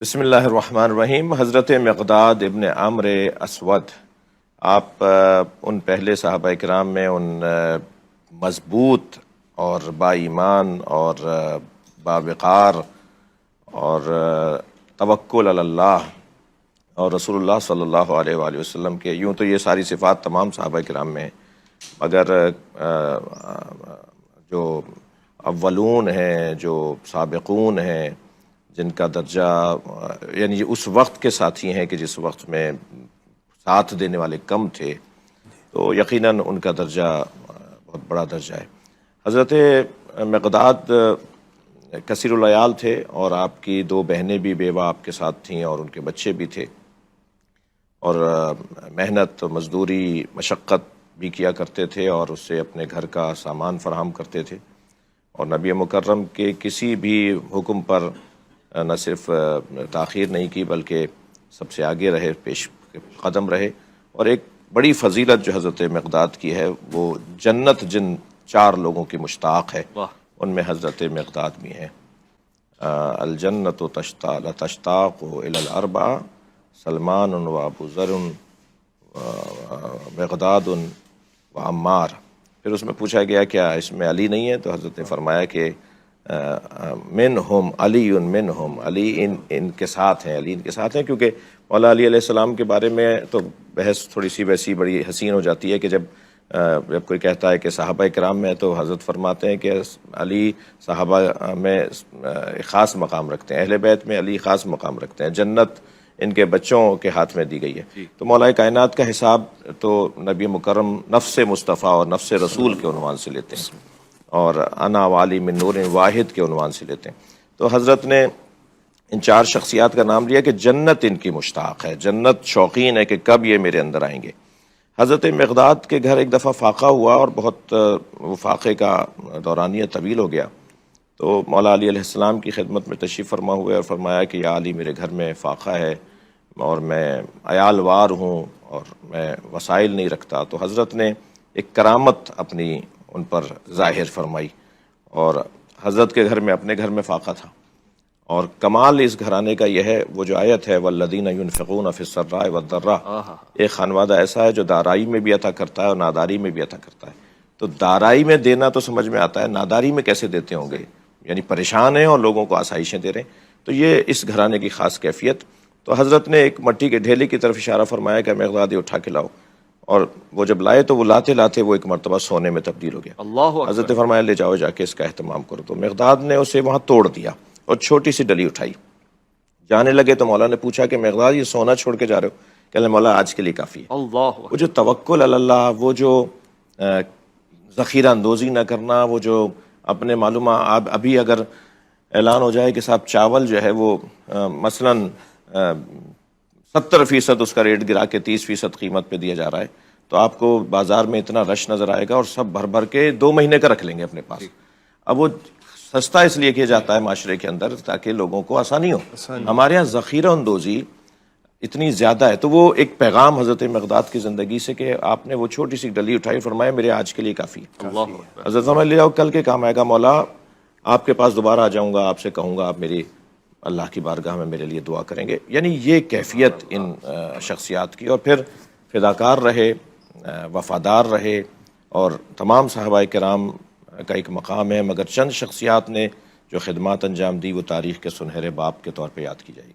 بسم اللہ الرحمن الرحیم۔ حضرت مقداد ابن عمرو اسود، آپ ان پہلے صحابہ کرام میں ان مضبوط اور با ایمان اور باوقار اور توکل علی اللہ اور رسول اللہ صلی اللہ علیہ وآلہ وسلم کے، یوں تو یہ ساری صفات تمام صحابہ کرام میں ہیں، مگر جو اولون ہیں، جو سابقون ہیں، جن کا درجہ یعنی اس وقت کے ساتھی ہیں کہ جس وقت میں ساتھ دینے والے کم تھے، تو یقیناً ان کا درجہ بہت بڑا درجہ ہے۔ حضرت مقداد کثیر العیال تھے اور آپ کی دو بہنیں بھی بیوہ آپ کے ساتھ تھیں اور ان کے بچے بھی تھے، اور محنت مزدوری مشقت بھی کیا کرتے تھے اور اس سے اپنے گھر کا سامان فراہم کرتے تھے، اور نبی مکرم کے کسی بھی حکم پر نہ صرف تاخیر نہیں کی بلکہ سب سے آگے رہے، پیش قدم رہے۔ اور ایک بڑی فضیلت جو حضرت مقداد کی ہے، وہ جنت جن چار لوگوں کی مشتاق ہے، ان میں حضرت مقداد بھی ہیں۔ الجنت تشتاق الی الاربعہ، سلمان و ابو ذر مقداد و عمار۔ پھر اس میں پوچھا گیا کیا اس میں علی نہیں ہے، تو حضرت نے فرمایا کہ منہم علی منہم، علی ان کے ساتھ ہیں، علی ان کے ساتھ ہیں، کیونکہ مولا علی علیہ السلام کے بارے میں تو بحث تھوڑی سی ویسی بڑی حسین ہو جاتی ہے کہ جب کوئی کہتا ہے کہ صحابہ کرام میں، تو حضرت فرماتے ہیں کہ علی صحابہ میں ایک خاص مقام رکھتے ہیں، اہل بیت میں علی خاص مقام رکھتے ہیں، جنت ان کے بچوں کے ہاتھ میں دی گئی ہے۔ تو مولا کائنات کا حساب تو نبی مکرم نفس مصطفیٰ اور نفس رسول کے عنوان سے لیتے ہیں، اور انا والی من نور واحد کے عنوان سے لیتے ہیں۔ تو حضرت نے ان چار شخصیات کا نام لیا کہ جنت ان کی مشتاق ہے، جنت شوقین ہے کہ کب یہ میرے اندر آئیں گے۔ حضرت مقداد کے گھر ایک دفعہ فاقہ ہوا، اور بہت وہ فاقے کا دورانیہ طویل ہو گیا، تو مولا علی علیہ السلام کی خدمت میں تشریف فرما ہوئے اور فرمایا کہ یا علی، میرے گھر میں فاقہ ہے اور میں عیال وار ہوں اور میں وسائل نہیں رکھتا۔ تو حضرت نے ایک کرامت اپنی ان پر ظاہر فرمائی، اور حضرت کے گھر میں، اپنے گھر میں فاقہ تھا، اور کمال اس گھرانے کا یہ ہے، وہ جو آیت ہے والذین ينفقون فی السراء والضراء، ایک خانوادہ ایسا ہے جو دارائی میں بھی عطا کرتا ہے اور ناداری میں بھی عطا کرتا ہے۔ تو دارائی میں دینا تو سمجھ میں آتا ہے، ناداری میں کیسے دیتے ہوں گے، یعنی پریشان ہیں اور لوگوں کو آسائشیں دے رہے ہیں۔ تو یہ اس گھرانے کی خاص کیفیت۔ تو حضرت نے ایک مٹی کے ڈھیلے کی طرف اشارہ فرمایا کہ مقداد اٹھا کے لاؤ، اور وہ جب لائے تو وہ لاتے لاتے وہ ایک مرتبہ سونے میں تبدیل ہو گیا۔ حضرت نے فرمایا لے جاؤ، جا کے اس کا اہتمام کرو۔ تو مقداد نے اسے وہاں توڑ دیا اور چھوٹی سی ڈلی اٹھائی، جانے لگے تو مولا نے پوچھا کہ مقداد یہ سونا چھوڑ کے جا رہے ہو؟ کہ مولا آج کے لیے کافی ہے۔ وہ جو توکل علی اللہ، وہ جو ذخیرہ اندوزی نہ کرنا، وہ جو اپنے معلومہ ابھی اگر اعلان ہو جائے کہ صاحب چاول جو ہے وہ مثلاً 70% اس کا ریٹ گرا کے 30% قیمت پہ دیا جا رہا ہے، تو آپ کو بازار میں اتنا رش نظر آئے گا اور سب بھر بھر کے 2 مہینے کا رکھ لیں گے اپنے پاس۔ اب وہ سستا اس لیے کیا جاتا ہے معاشرے کے اندر تاکہ لوگوں کو آسانی ہو۔ ہمارے ہاں ذخیرہ اندوزی اتنی زیادہ ہے۔ تو وہ ایک پیغام حضرت مقداد کی زندگی سے کہ آپ نے وہ چھوٹی سی ڈلی اٹھائی، فرمایا میرے آج کے لیے کافی ہے۔ حضرت فرمایا لے جاؤ، کل کے کام آئے گا، مولا آپ کے پاس دوبارہ آ جاؤں گا، آپ سے کہوں گا آپ میری اللہ کی بارگاہ میں میرے لیے دعا کریں گے۔ یعنی یہ کیفیت ان شخصیات کی، اور پھر فداکار رہے، وفادار رہے، اور تمام صحابہ کرام کا ایک مقام ہے، مگر چند شخصیات نے جو خدمات انجام دی وہ تاریخ کے سنہرے باب کے طور پہ یاد کی جائے گی۔